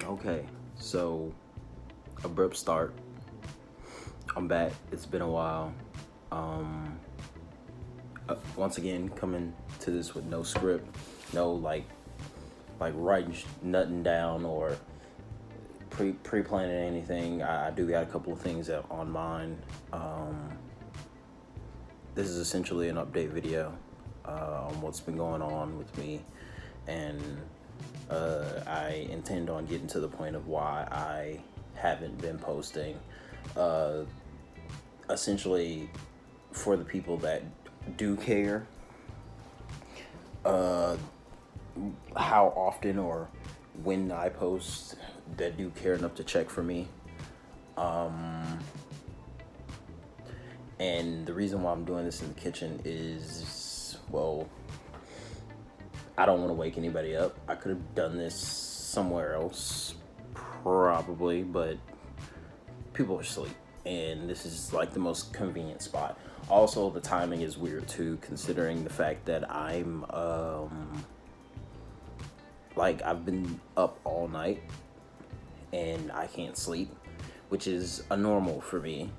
Okay, so abrupt start. I'm back. It's been a while. Um, Once again, coming to this with no script, no like writing nothing down or pre planning anything. I do got a couple of things that on mind. This is essentially an update video on what's been going on with me, and I intend on getting to the point of why I haven't been posting. Uh, Essentially, for the people that do care, uh, how often or when I post, that do care enough to check for me. And the reason why I'm doing this in the kitchen is, well, I don't want to wake anybody up. I could have done this somewhere else, probably, but people are asleep, and this is like the most convenient spot. Also, the timing is weird too, considering the fact that I've been up all night and I can't sleep, which is a normal for me.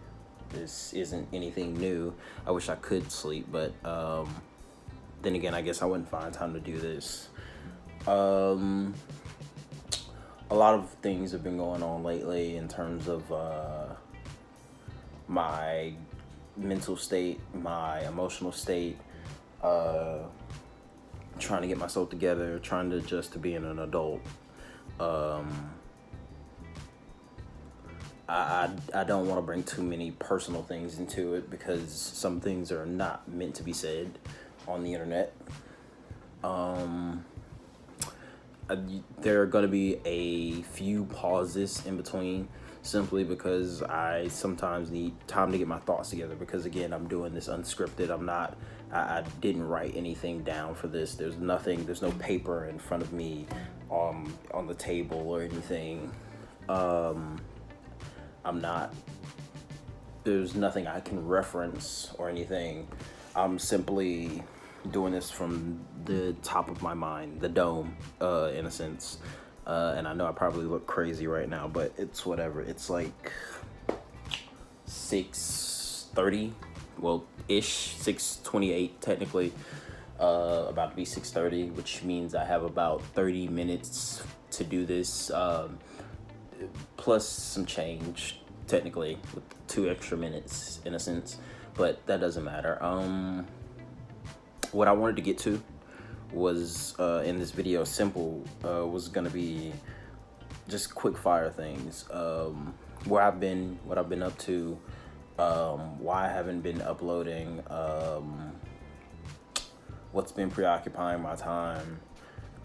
This isn't anything new. I wish I could sleep, but then again, I guess I wouldn't find time to do this. A lot of things have been going on lately in terms of my mental state, my emotional state, trying to get myself together, trying to adjust to being an adult. I don't want to bring too many personal things into it because some things are not meant to be said on the internet. There are going to be a few pauses in between, simply because I sometimes need time to get my thoughts together, because again, I'm doing this unscripted. I didn't write anything down for this. There's no paper in front of me on the table or anything. There's nothing I can reference or anything. I'm simply doing this from the top of my mind, the dome, in a sense. And I know I probably look crazy right now, but it's whatever. It's like 6:30, well, ish, 6:28 technically. About to be 6:30, which means I have about 30 minutes to do this, plus some change, technically, with 2 extra minutes in a sense, but that doesn't matter. What I wanted to get to was, in this video, was gonna be just quick fire things. What I've been up to, why I haven't been uploading, what's been preoccupying my time,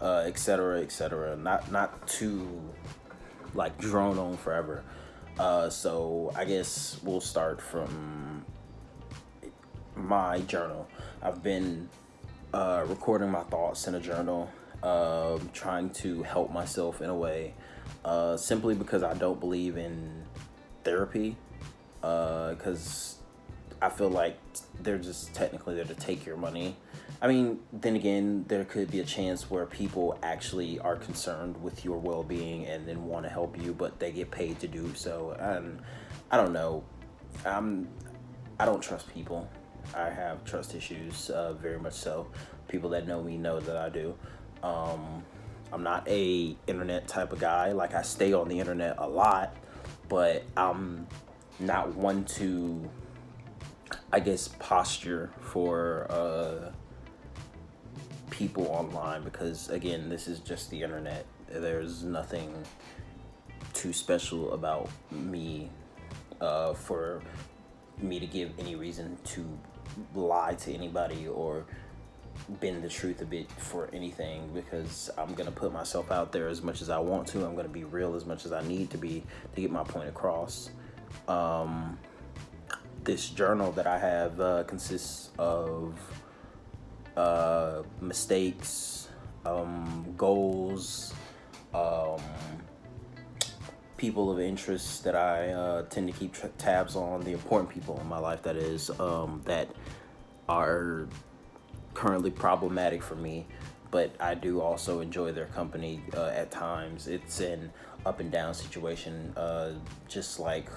etc., etc. Not too like drone on forever. So I guess we'll start from my journal. I've been recording my thoughts in a journal, trying to help myself in a way, simply because I don't believe in therapy, because I feel like they're just technically there to take your money. I mean, then again, there could be a chance where people actually are concerned with your well-being and then want to help you, but they get paid to do so. And I don't know. I don't trust people. I have trust issues, very much so. People that know me know that I do. I'm not a internet type of guy. Like, I stay on the internet a lot, but I'm not one to, I guess, posture for people online, because again, this is just the internet. There's nothing too special about me for me to give any reason to lie to anybody or bend the truth a bit for anything, because I'm gonna put myself out there as much as I want to. I'm gonna be real as much as I need to be to get my point across. This journal that I have consists of mistakes, goals, people of interest that I tend to keep tabs on, the important people in my life, that is, that are currently problematic for me, but I do also enjoy their company at times. It's an up and down situation, just like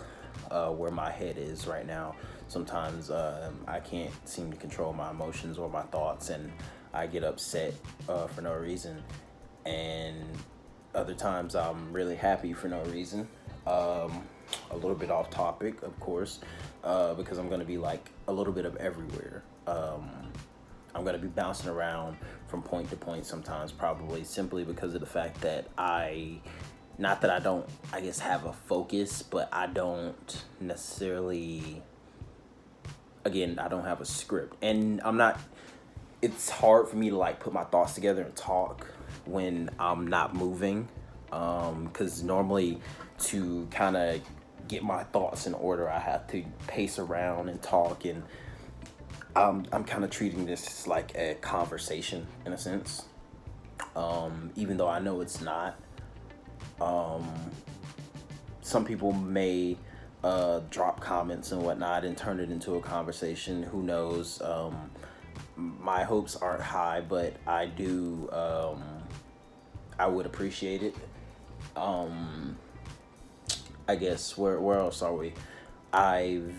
where my head is right now. Sometimes I can't seem to control my emotions or my thoughts, and I get upset for no reason. And other times I'm really happy for no reason. A little bit off topic, of course, because I'm going to be like a little bit of everywhere. I'm going to be bouncing around from point to point sometimes, probably simply because of the fact that not that I don't, I guess, have a focus, but I don't necessarily, again, I don't have a script. And it's hard for me to like put my thoughts together and talk when I'm not moving. Because normally to kind of get my thoughts in order, I have to pace around and talk, and I'm kind of treating this like a conversation in a sense, even though I know it's not. Some people may drop comments and whatnot and turn it into a conversation. Who knows? My hopes aren't high, but I do. I would appreciate it. I guess where else are we? I've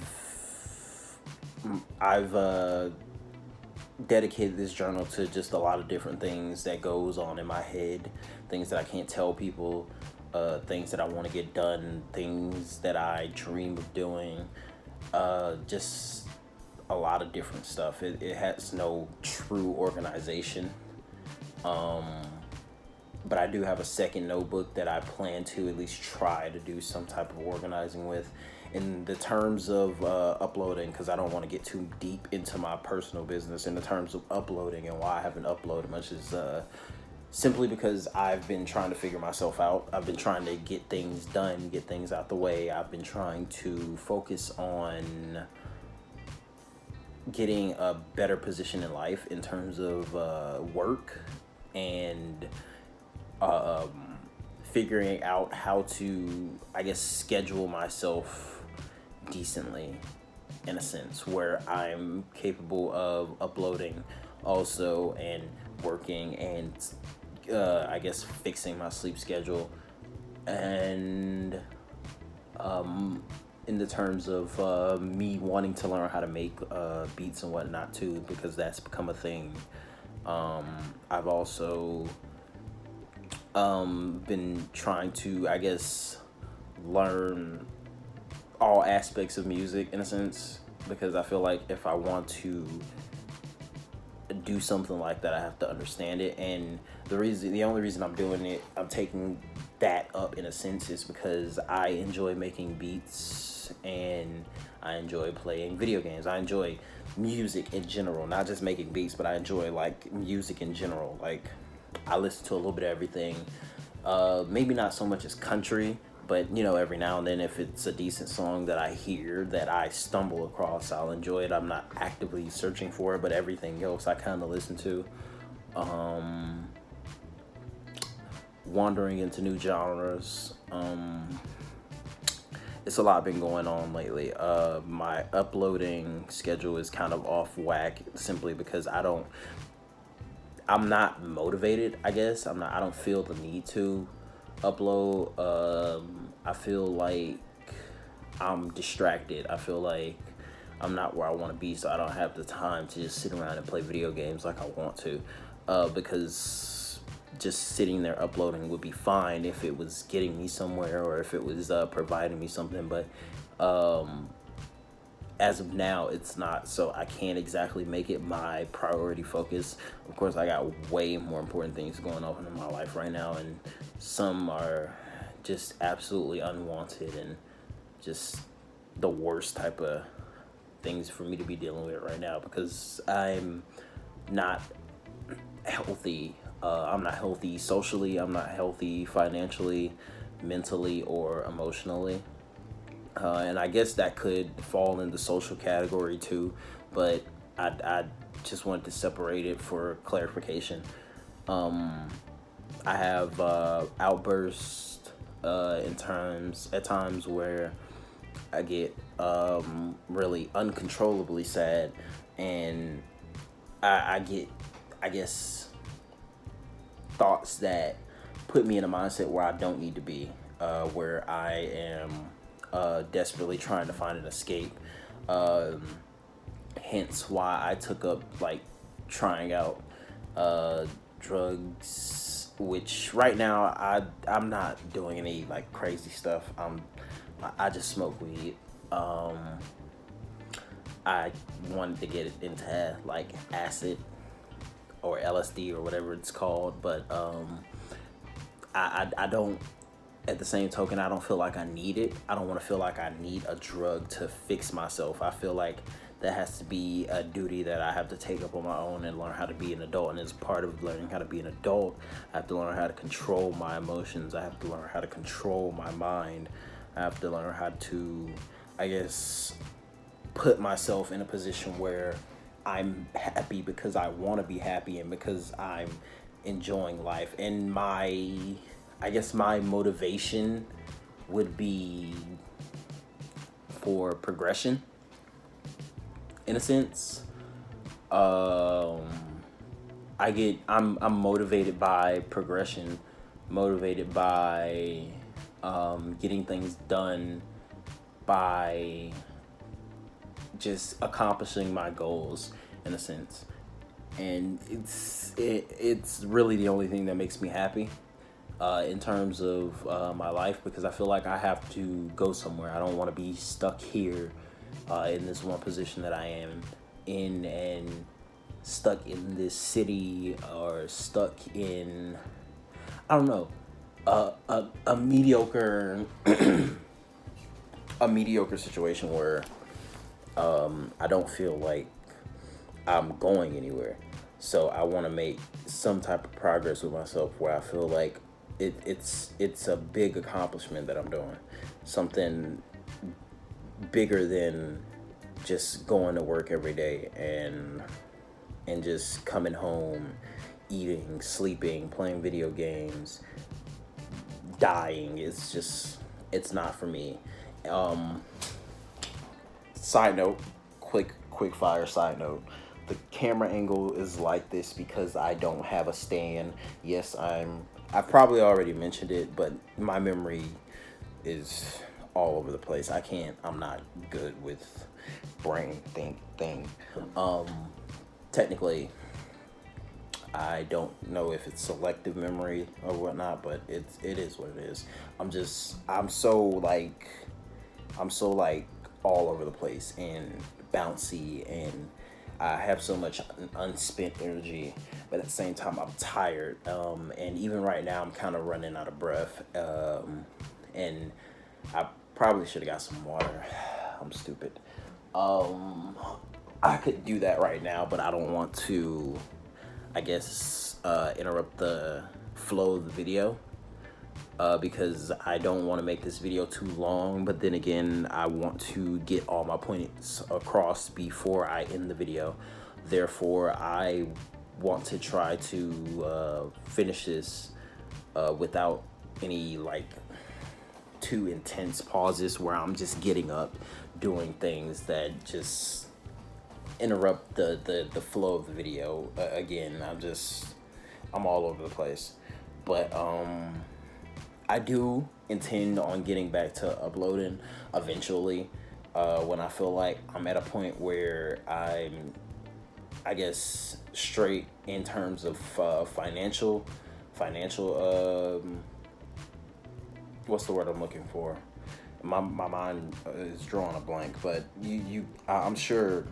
dedicated this journal to just a lot of different things that goes on in my head, things that I can't tell people, things that I want to get done, things that I dream of doing, just a lot of different stuff. It has no true organization. But I do have a second notebook that I plan to at least try to do some type of organizing with. In the terms of uploading, because I don't want to get too deep into my personal business, in the terms of uploading and why I haven't uploaded much is simply because I've been trying to figure myself out. I've been trying to get things done, get things out the way. I've been trying to focus on getting a better position in life in terms of work and figuring out how to, I guess, schedule myself decently in a sense where I'm capable of uploading also and working and I guess fixing my sleep schedule, and in the terms of me wanting to learn how to make beats and whatnot too, because that's become a thing. I've also been trying to, I guess, learn all aspects of music in a sense, because I feel like if I want to do something like that, I have to understand it. And the only reason I'm doing it, I'm taking that up in a sense, is because I enjoy making beats and I enjoy playing video games. I enjoy music in general, not just making beats, but I enjoy like music in general. Like, I listen to a little bit of everything. Maybe not so much as country, but you know, every now and then if it's a decent song that I hear that I stumble across, I'll enjoy it. I'm not actively searching for it, but everything else I kind of listen to. Wandering into new genres. It's a lot been going on lately. My uploading schedule is kind of off whack simply because I'm not motivated, I guess. I don't feel the need to upload. I feel like I'm distracted. I feel like I'm not where I want to be, so I don't have the time to just sit around and play video games like I want to. Because just sitting there uploading would be fine if it was getting me somewhere or if it was providing me something, but as of now, it's not, so I can't exactly make it my priority focus. Of course, I got way more important things going on in my life right now, and some are just absolutely unwanted and just the worst type of things for me to be dealing with right now, because I'm not healthy. I'm not healthy socially, I'm not healthy financially, mentally, or emotionally. And I guess that could fall in the social category too, but I just wanted to separate it for clarification. I have outbursts at times where I get really uncontrollably sad, and I get, I guess, thoughts that put me in a mindset where I don't need to be, where I am desperately trying to find an escape. Hence why I took up like trying out drugs, which right now I'm not doing any like crazy stuff. I just smoke weed. I wanted to get into like acid or LSD or whatever it's called, but I don't. At the same token, I don't feel like I need it. I don't want to feel like I need a drug to fix myself. I feel like that has to be a duty that I have to take up on my own and learn how to be an adult. And as part of learning how to be an adult, I have to learn how to control my emotions. I have to learn how to control my mind. I have to learn how to, I guess, put myself in a position where I'm happy because I want to be happy and because I'm enjoying life. And I guess my motivation would be for progression, in a sense. I'm motivated by progression, motivated by getting things done, by just accomplishing my goals, in a sense. And it's really the only thing that makes me happy. In terms of my life, because I feel like I have to go somewhere. I don't want to be stuck here in this one position that I am in, and stuck in this city, or stuck in, I don't know, a mediocre a mediocre situation where I don't feel like I'm going anywhere. So I want to make some type of progress with myself where I feel like it's a big accomplishment that I'm doing. Something bigger than just going to work every day and just coming home, eating, sleeping, playing video games, dying. It's not for me. Side note, quick fire side note. The camera angle is like this because I don't have a stand. Yes, I've probably already mentioned it, but my memory is all over the place. I'm not good with brain thing. Technically, I don't know if it's selective memory or whatnot, but it is what it is. I'm so like all over the place and bouncy, and I have so much unspent energy, but at the same time I'm tired. And even right now I'm kind of running out of breath. And I probably should have got some water. I'm stupid. I could do that right now, but I don't want to, I guess, interrupt the flow of the video. Because I don't want to make this video too long, but then again, I want to get all my points across before I end the video. Therefore, I want to try to finish this without any like too intense pauses where I'm just getting up, doing things that just interrupt the flow of the video. Again, I'm all over the place, but I do intend on getting back to uploading eventually, when I feel like I'm at a point where I'm, I guess, straight in terms of financial, what's the word I'm looking for? My mind is drawing a blank, but I'm sure,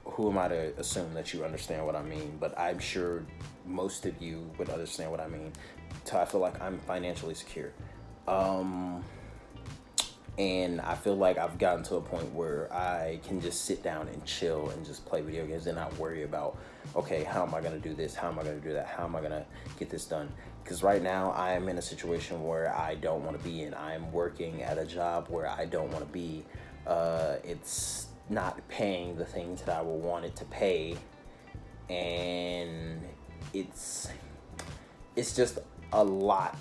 who am I to assume that you understand what I mean, but I'm sure most of you would understand what I mean. So I feel like I'm financially secure. And I feel like I've gotten to a point where I can just sit down and chill and just play video games and not worry about, okay, how am I going to do this? How am I going to do that? How am I going to get this done? Because right now I am in a situation where I don't want to be in. I'm working at a job where I don't want to be. It's not paying the things that I would want it to pay. And it's just a lot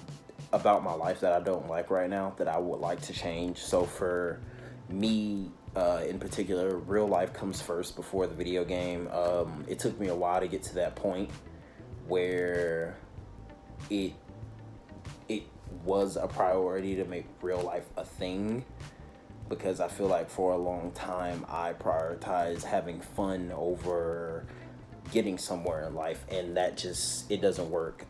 about my life that I don't like right now that I would like to change. So for me, in particular, real life comes first before the video game. It took me a while to get to that point where it was a priority to make real life a thing, because I feel like for a long time I prioritized having fun over getting somewhere in life, and that just, it doesn't work.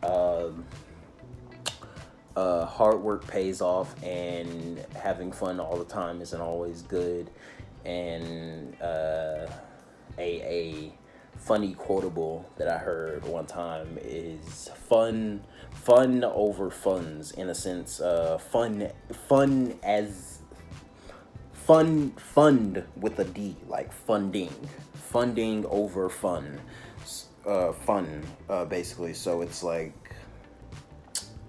Hard work pays off, and having fun all the time isn't always good. And a funny quotable that I heard one time is fun over funds, in a sense. Fun as fund with a D, like funding over fun, basically. So it's like,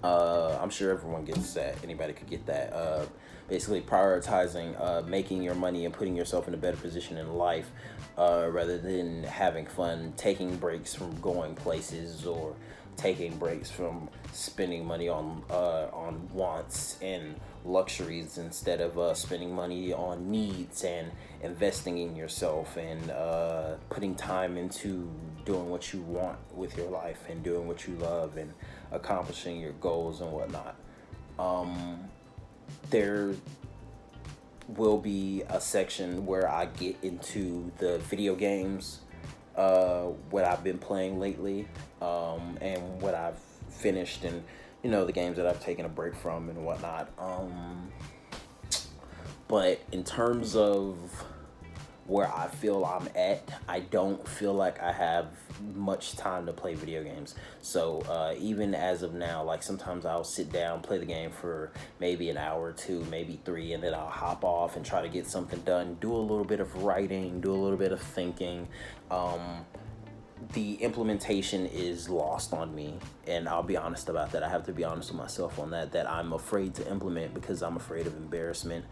I'm sure everyone gets that. Anybody could get that. Basically prioritizing making your money and putting yourself in a better position in life, rather than having fun, taking breaks from going places, or taking breaks from spending money on wants and luxuries, instead of spending money on needs and investing in yourself, and putting time into doing what you want with your life, and doing what you love, and accomplishing your goals and whatnot. There will be a section where I get into the video games, what I've been playing lately, and what I've finished, and the games that I've taken a break from and whatnot. But in terms of where I feel I'm at, I don't feel like I have much time to play video games. So even as of now, like, sometimes I'll sit down, play the game for maybe an hour or two, maybe 3, and then I'll hop off and try to get something done, do a little bit of writing, do a little bit of thinking. The implementation is lost on me, and I'll be honest about that. I have to be honest with myself on that I'm afraid to implement, because I'm afraid of embarrassment.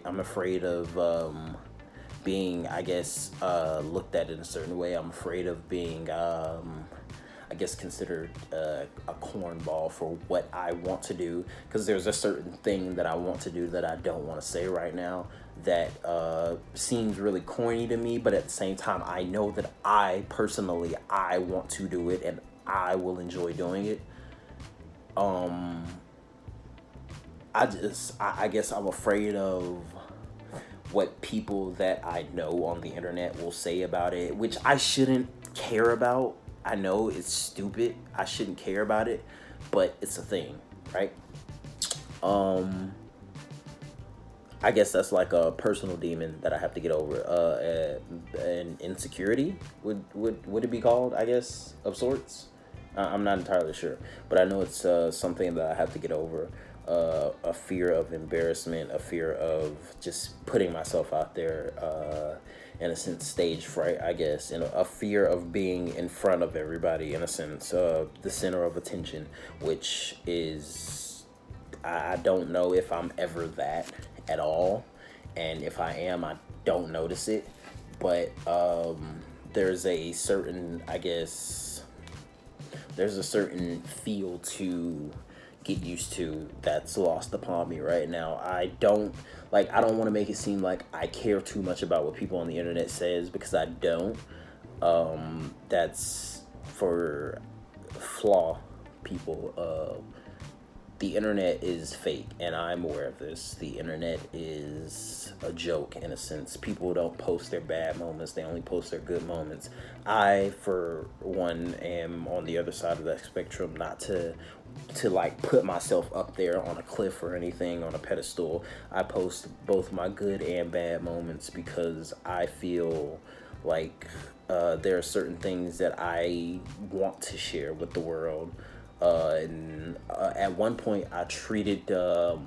I'm afraid of being, I guess, looked at in a certain way. I'm afraid of being, I guess, considered a cornball for what I want to do, because there's a certain thing that I want to do that I don't want to say right now, that seems really corny to me, but at the same time, I know that I want to do it, and I will enjoy doing it. I guess I'm afraid of what people that I know on the internet will say about it, which I shouldn't care about. I know it's stupid. I shouldn't care about it, but it's a thing, right? I guess that's like a personal demon that I have to get over. An insecurity would it be called? I guess, of sorts. I'm not entirely sure, but I know it's something that I have to get over. A fear of embarrassment, a fear of just putting myself out there, in a sense, stage fright, I guess, and a fear of being in front of everybody, in a sense, the center of attention, which is, I don't know if I'm ever that at all, and if I am, I don't notice it, but there's a certain, I guess, there's a certain feel to get used to that's lost upon me right now. I don't want to make it seem like I care too much about what people on the internet says, because I don't. That's for flaw people. The internet is fake, and I'm aware of this. The internet is a joke, in a sense. People don't post their bad moments, they only post their good moments. I, for one, am on the other side of that spectrum, not to like put myself up there on a cliff or anything, on a pedestal. I post both my good and bad moments, because I feel like there are certain things that I want to share with the world. And at one point I treated the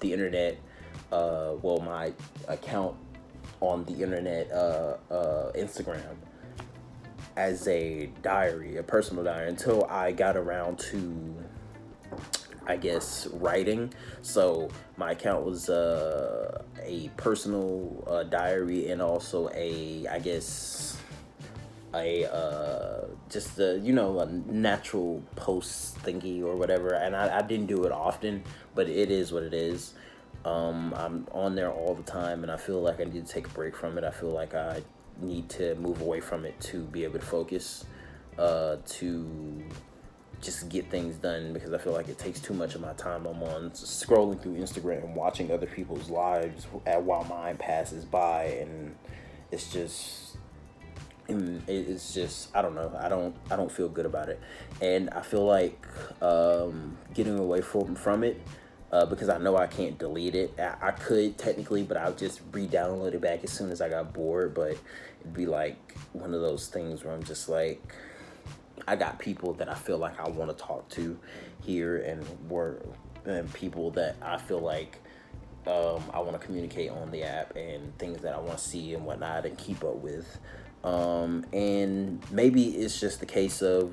internet, my account on the internet, Instagram, as a diary, a personal diary, until I got around to, I guess, writing. So my account was a personal diary, and also a natural post thingy or whatever. And I didn't do it often, but it is what it is. I'm on there all the time, and I feel like I need to take a break from it. I feel like I need to move away from it to be able to focus. to just get things done, because I feel like it takes too much of my time. I'm on scrolling through Instagram, watching other people's lives while mine passes by, and it's just, I don't know. I don't feel good about it, and I feel like getting away from it. Because I know I can't delete it. I could technically, but I'll just re-download it back as soon as I got bored. But it'd be like one of those things where I'm just like, I got people that I feel like I want to talk to here, and people that I feel like I want to communicate on the app, and things that I want to see and whatnot and keep up with. And maybe it's just the case of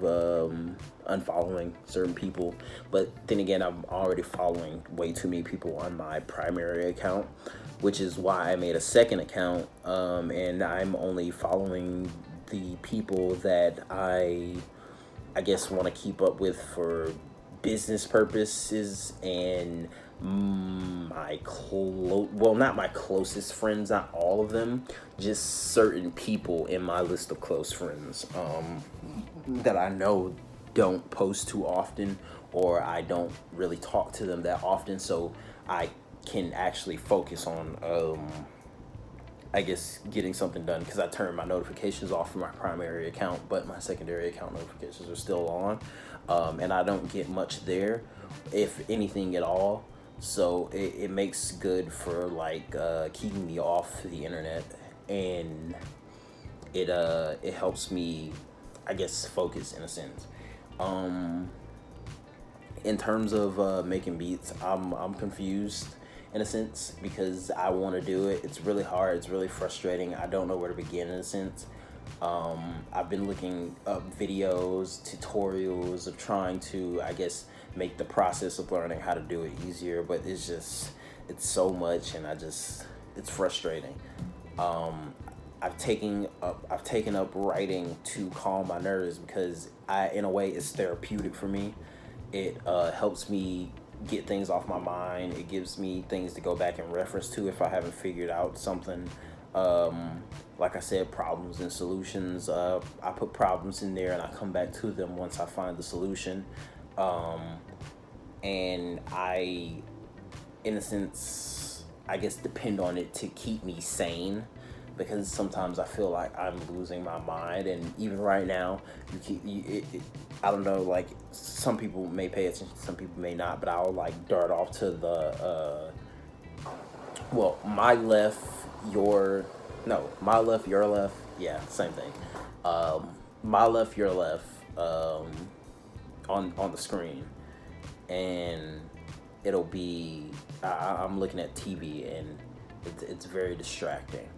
unfollowing certain people, but then again, I'm already following way too many people on my primary account, which is why I made a second account, and I'm only following the people that I guess want to keep up with for business purposes, and not my closest friends, not all of them, just certain people in my list of close friends that I know don't post too often, or I don't really talk to them that often, so I can actually focus on I guess getting something done, because I turned my notifications off from my primary account, but my secondary account notifications are still on, and I don't get much there, if anything at all. So it makes good for like keeping me off the internet, and it helps me, I guess, focus in a sense. In terms of making beats, I'm confused in a sense, because I want to do it. It's really hard. It's really frustrating. I don't know where to begin in a sense. I've been looking up videos, tutorials of trying to, I guess, make the process of learning how to do it easier, but it's so much, and it's frustrating. I've taken up writing to calm my nerves, because in a way, it's therapeutic for me. It helps me get things off my mind. It gives me things to go back and reference to if I haven't figured out something. Like I said, problems and solutions. I put problems in there, and I come back to them once I find the solution. And I, in a sense, I guess, depend on it to keep me sane, because sometimes I feel like I'm losing my mind, and even right now, I don't know, like, some people may pay attention, some people may not, but I'll like dart off to the my left, your left, yeah, same thing. My left, your left, on the screen, and it'll be I'm looking at TV, and it's very distracting.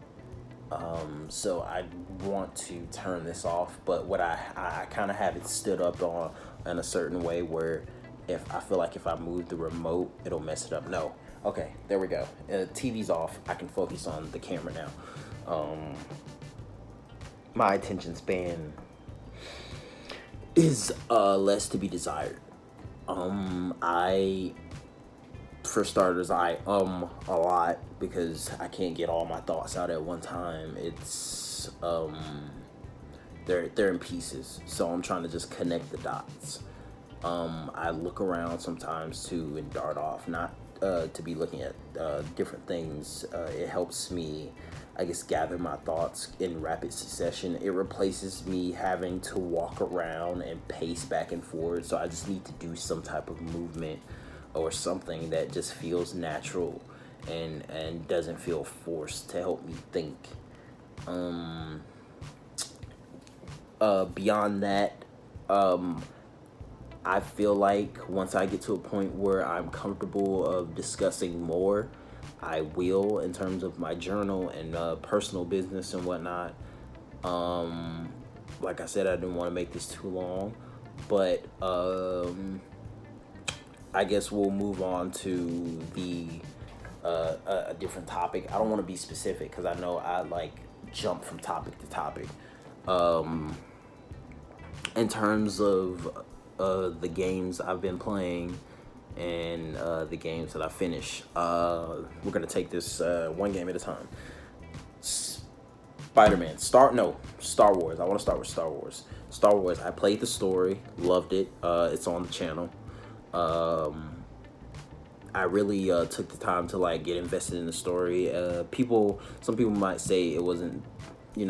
So I want to turn this off, but what I kind of have it stood up on in a certain way where if I feel like if I move the remote, it'll mess it up. No. Okay, there we go. TV's off. I can focus on the camera now. My attention span is less to be desired. For starters, I a lot, because I can't get all my thoughts out at one time. It's they're in pieces, so I'm trying to just connect the dots. I look around sometimes too and dart off, not to be looking at different things. It helps me, I guess, gather my thoughts in rapid succession. It replaces me having to walk around and pace back and forth, so I just need to do some type of movement or something that just feels natural and doesn't feel forced, to help me think. Beyond that, I feel like once I get to a point where I'm comfortable of discussing more, I will, in terms of my journal and personal business and whatnot. Like I said, I didn't want to make this too long, but I guess we'll move on to a different topic. I don't want to be specific, because I know I like jump from topic to topic. In terms of the games I've been playing and the games that I finish, we're gonna take this one game at a time. Star Wars. I want to start with Star Wars. Star Wars. I played the story, loved it. It's on the channel. I really took the time to like get invested in the story. Some people might say it wasn't,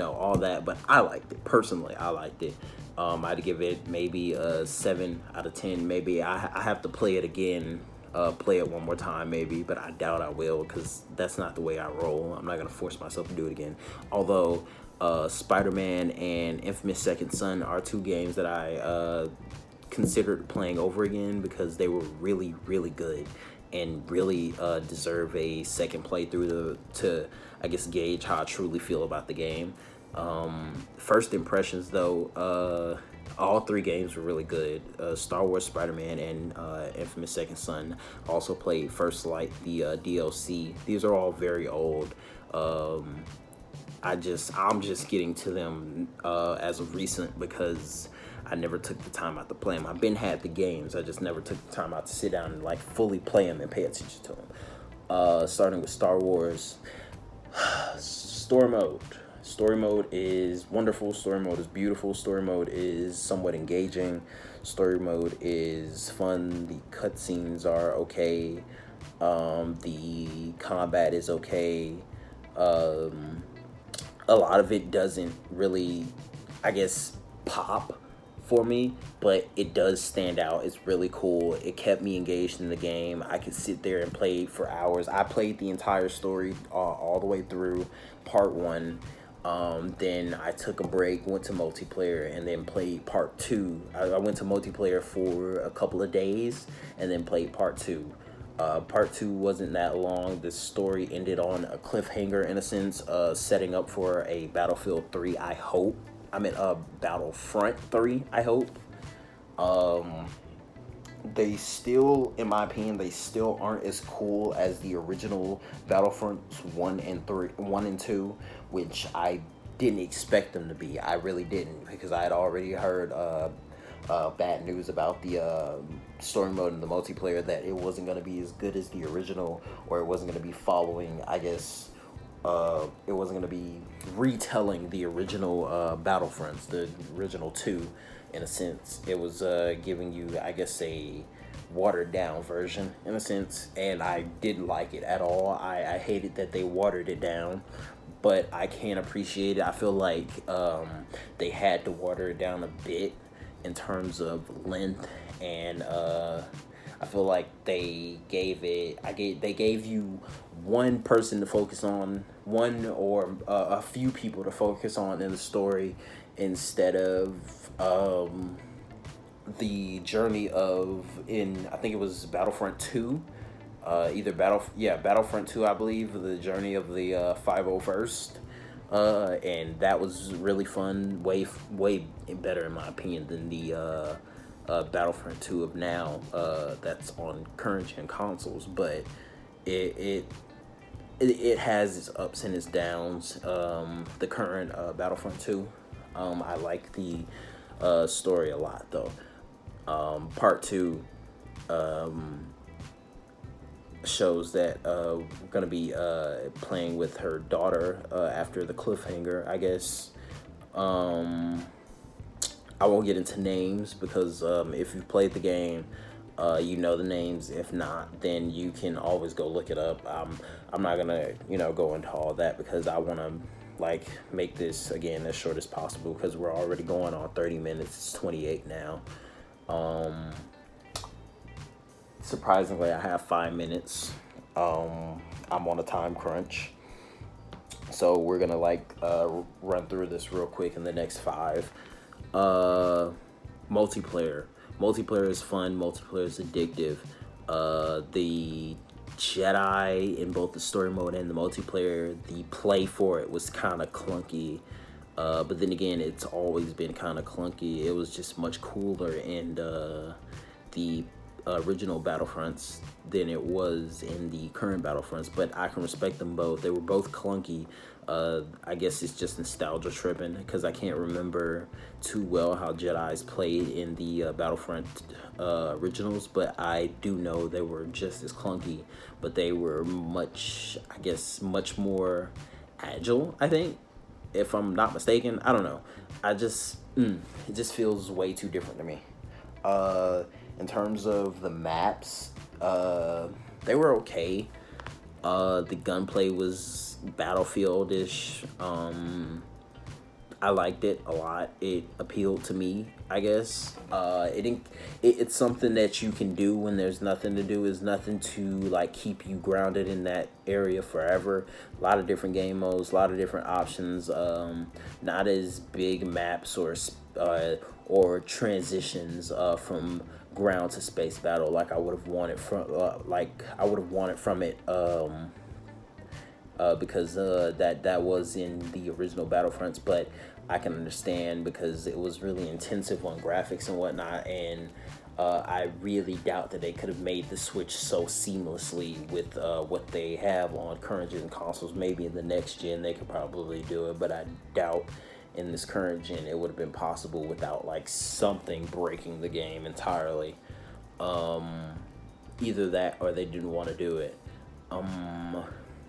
all that, but I liked it personally. I liked it. I'd give it maybe a 7 out of 10. Maybe I have to play it again, play it one more time maybe, but I doubt I will because that's not the way I roll. I'm not gonna force myself to do it again. Although Spider-Man and Infamous Second Son are two games that I considered playing over again because they were really, really good and really deserve a second playthrough to I guess gauge how I truly feel about the game. First impressions though, all three games were really good. Star Wars, Spider-Man, and Infamous Second Son. Also played First Light, the DLC. These are all very old. I'm just getting to them as of recent because I never took the time out to play them. I've been had the games. I just never took the time out to sit down and like fully play them and pay attention to them. Starting with Star Wars, story mode. Story mode is wonderful. Story mode is beautiful. Story mode is somewhat engaging. Story mode is fun. The cutscenes are okay. The combat is okay. A lot of it doesn't really, I guess, pop for me, but it does stand out. It's really cool. It kept me engaged in the game. I could sit there and play for hours. I played the entire story all the way through part one. Then I took a break, went to multiplayer, and then played part two. I went to multiplayer for a couple of days and then played part two. Part two wasn't that long. The story ended on a cliffhanger in a sense, setting up for a Battlefield 3, I hope. I mean, Battlefront 3, I hope. They still, in my opinion, they still aren't as cool as the original Battlefronts 1 and 2, which I didn't expect them to be. I really didn't, because I had already heard bad news about the story mode and the multiplayer, that it wasn't going to be as good as the original, or it wasn't going to be following, I guess, it wasn't going to be retelling the original Battlefronts, the original two, in a sense. It was giving you, I guess, a watered down version, in a sense, and I didn't like it at all. I hated that they watered it down, but I can appreciate it. I feel like they had to water it down a bit in terms of length, and I feel like they gave you one person to focus on, one or a few people to focus on in the story, instead of the journey of, I think it was Battlefront 2, Battlefront 2, I believe, the journey of the 501st. And that was really fun, way better in my opinion than the Battlefront 2 of now, that's on current gen consoles. But it has its ups and its downs. The current Battlefront 2, I like the story a lot though. Part 2 shows that we're gonna be playing with her daughter after the cliffhanger, I guess. I won't get into names because if you've played the game, you know the names. If not, then you can always go look it up. I'm not gonna go into all that because I want to make this again as short as possible, because we're already going on 30 minutes. It's 28 now. Surprisingly, I have 5 minutes. I'm on a time crunch, so we're gonna run through this real quick in the next 5. Multiplayer is fun. Multiplayer is addictive. The Jedi in both the story mode and the multiplayer, the play for it was kind of clunky, but then again, it's always been kind of clunky. It was just much cooler in the original Battlefronts than it was in the current Battlefronts, but I can respect them both. They were both clunky. I guess it's just nostalgia tripping because I can't remember too well how Jedis played in the Battlefront originals, but I do know they were just as clunky, but they were much more agile, I think, if I'm not mistaken. I don't know. I just it just feels way too different to me. In terms of the maps, they were okay. The gunplay was Battlefield-ish. I liked it a lot. It appealed to me, I guess. It's something that you can do when there's nothing to do. Is nothing to like keep you grounded in that area forever. A lot of different game modes, a lot of different options. Not as big maps or transitions from ground to space battle like I would have wanted from it. Because that was in the original Battlefronts, but I can understand because it was really intensive on graphics and whatnot, and I really doubt that they could have made the switch so seamlessly with what they have on current gen consoles. Maybe in the next gen they could probably do it, but I doubt in this current gen it would have been possible without like something breaking the game entirely. Either that or they didn't want to do it.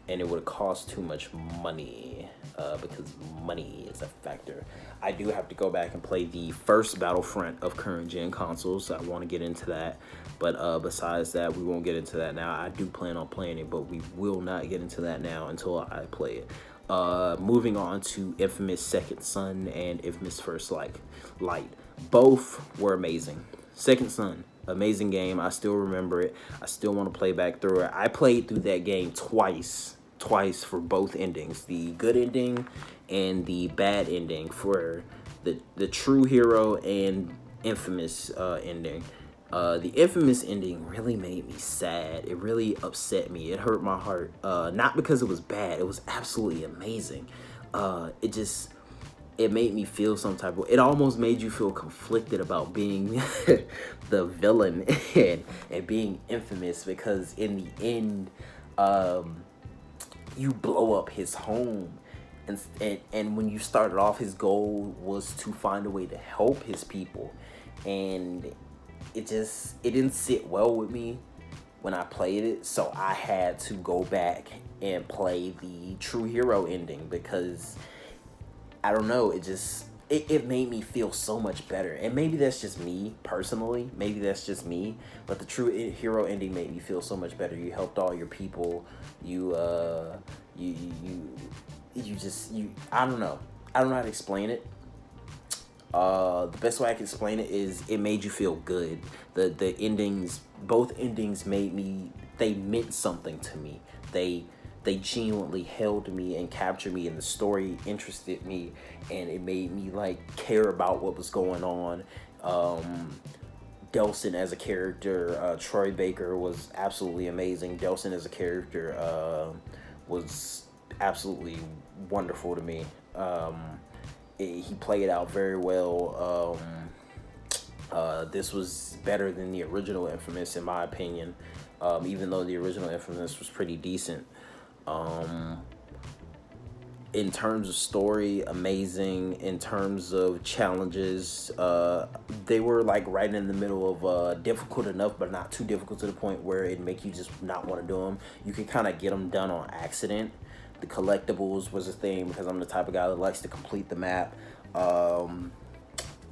And it would have cost too much money, because money is a factor. I do have to go back and play the first Battlefront of current gen consoles. So I want to get into that, but besides that, we won't get into that now. I do plan on playing it, but we will not get into that now until I play it. Moving on to Infamous Second Son and Infamous First Light. Both were amazing. Second Son, amazing game. I still remember it. I still want to play back through it. I played through that game twice for both endings, the good ending and the bad ending, for the true hero and Infamous ending. The Infamous ending really made me sad. It really upset me. It hurt my heart. Not because it was bad. It was absolutely amazing. It made me feel some type of... It almost made you feel conflicted about being the villain and being Infamous, because in the end, you blow up his home. And when you started off, his goal was to find a way to help his people. And it didn't sit well with me when I played it. So I had to go back and play the true hero ending, because I don't know, it made me feel so much better. And maybe that's just me personally, but the true hero ending made me feel so much better. You helped all your people. I don't know how to explain it. The best way I can explain it is it made you feel good. The endings, both endings they meant something to me. They genuinely held me and captured me, and the story interested me, and it made me like care about what was going on. Delson as a character, Troy Baker was absolutely amazing. Delson as a character was absolutely wonderful to me. He played out very well. This was better than the original Infamous, in my opinion, even though the original Infamous was pretty decent. In terms of story, amazing. In terms of challenges, they were like right in the middle of difficult enough, but not too difficult to the point where it'd make you just not want to do them. You can kind of get them done on accident. The collectibles was a thing, because I'm the type of guy that likes to complete the map.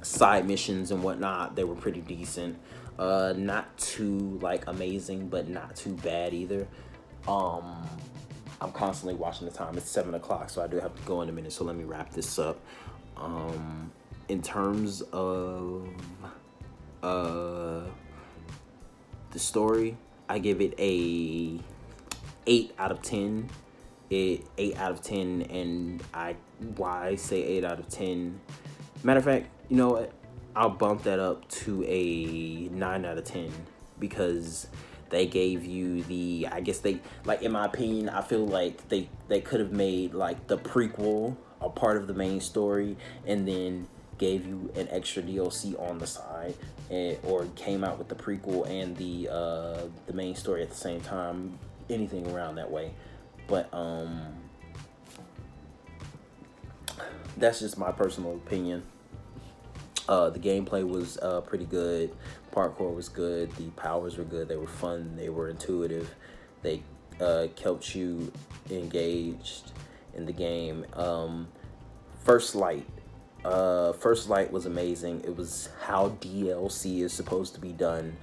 Side missions and whatnot, they were pretty decent. Not too like amazing, but not too bad either. I'm constantly watching the time. It's 7 o'clock, so I do have to go in a minute. So let me wrap this up. In terms of the story, I give it a 8 out of 10. 8 out of 10, and why I say 8 out of 10. Matter of fact, you know what? I'll bump that up to a 9 out of 10, because they gave you I guess they, like, in my opinion, I feel like they could have made like the prequel a part of the main story, and then gave you an extra DLC on the side, or came out with the prequel and the main story at the same time. Anything around that way. But that's just my personal opinion. The gameplay was pretty good. Parkour was good. The powers were good. They were fun. They were intuitive. They kept you engaged in the game. First Light. First Light was amazing. It was how DLC is supposed to be done.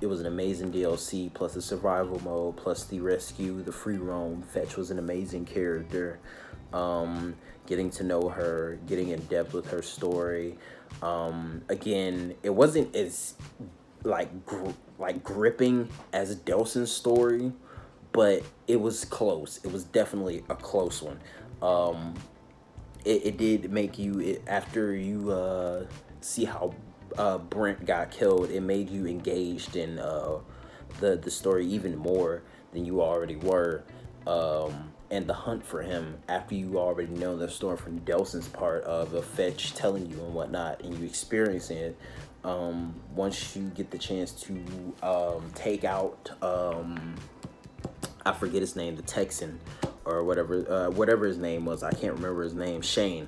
It was an amazing DLC, plus the survival mode, plus the rescue, the free roam. Fetch was an amazing character. Getting to know her, getting in depth with her story. Again, it wasn't as like gripping as Delson's story, but it was close. It was definitely a close one. It did make you, after you see how Brent got killed, it made you engaged in the story even more than you already were. And the hunt for him, after you already know the story from Delson's part of a Fetch telling you and whatnot, and you experiencing it, once you get the chance to take out, I forget his name, the Texan, or whatever his name was, I can't remember his name, Shane,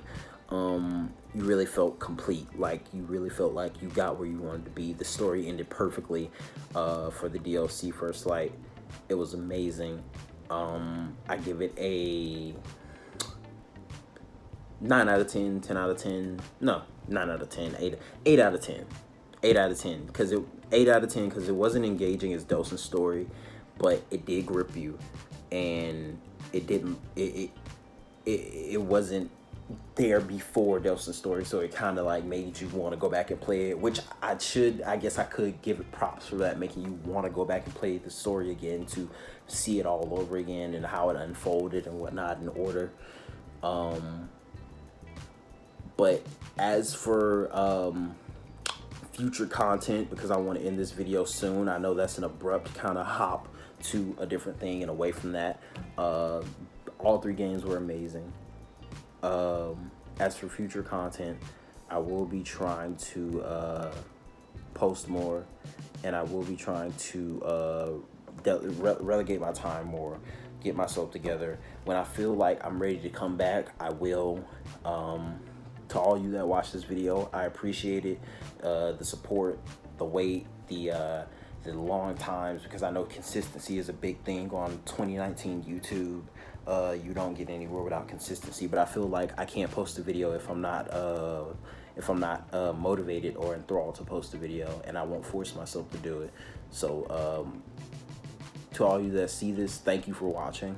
you really felt complete. Like, you really felt like you got where you wanted to be. The story ended perfectly for the DLC First Light. It was amazing. I give it a 9 out of 10, 10 out of 10. No, 9 out of 10, 8 out of 10. 8 out of 10, because it wasn't engaging as Delson's story, but it did grip you, and it wasn't there before Delson's story, so it kind of like made you want to go back and play it, which I guess I could give it props for that, making you want to go back and play the story again to see it all over again and how it unfolded and whatnot in order. But as for future content, because I want to end this video soon, I know that's an abrupt kind of hop to a different thing and away from that. All 3 games were amazing. As for future content, I will be trying to post more, and I will be trying to relegate my time more, get myself together. When I feel like I'm ready to come back, I will. To all you that watch this video, I appreciate it. The support, the wait, the long times, because I know consistency is a big thing on 2019 YouTube. You don't get anywhere without consistency, but I feel like I can't post a video if I'm not motivated or enthralled to post a video, and I won't force myself to do it. So to all you that see this, thank you for watching.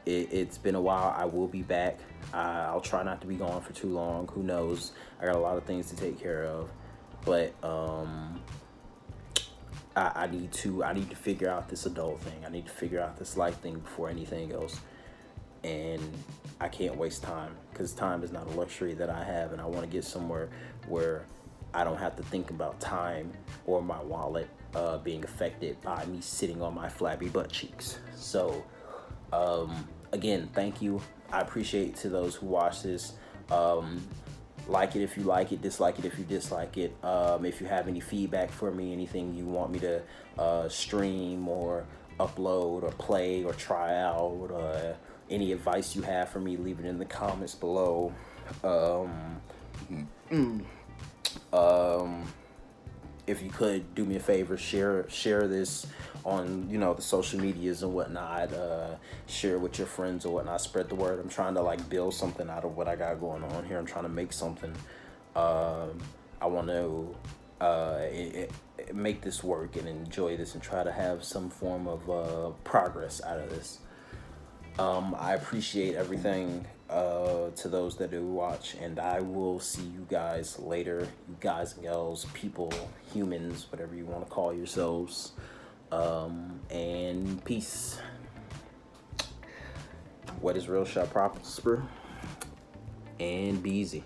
It's been a while. I will be back. I'll try not to be gone for too long. Who knows? I got a lot of things to take care of, but I need to figure out this adult thing. I need to figure out this life thing before anything else. And I can't waste time, because time is not a luxury that I have, and I want to get somewhere where I don't have to think about time or my wallet being affected by me sitting on my flabby butt cheeks. So again, thank you. I appreciate to those who watch this. Like it if you like it, dislike it if you dislike it. If you have any feedback for me, anything you want me to stream or upload or play or try out, any advice you have for me, leave it in the comments below. If you could do me a favor, share this on, the social medias and whatnot. Share with your friends or whatnot. Spread the word. I'm trying to like build something out of what I got going on here. I'm trying to make something. I want to make this work and enjoy this and try to have some form of progress out of this. I appreciate everything to those that do watch, and I will see you guys later. You guys and girls, people, humans, whatever you want to call yourselves. And peace. What is real shall prosper, and be easy.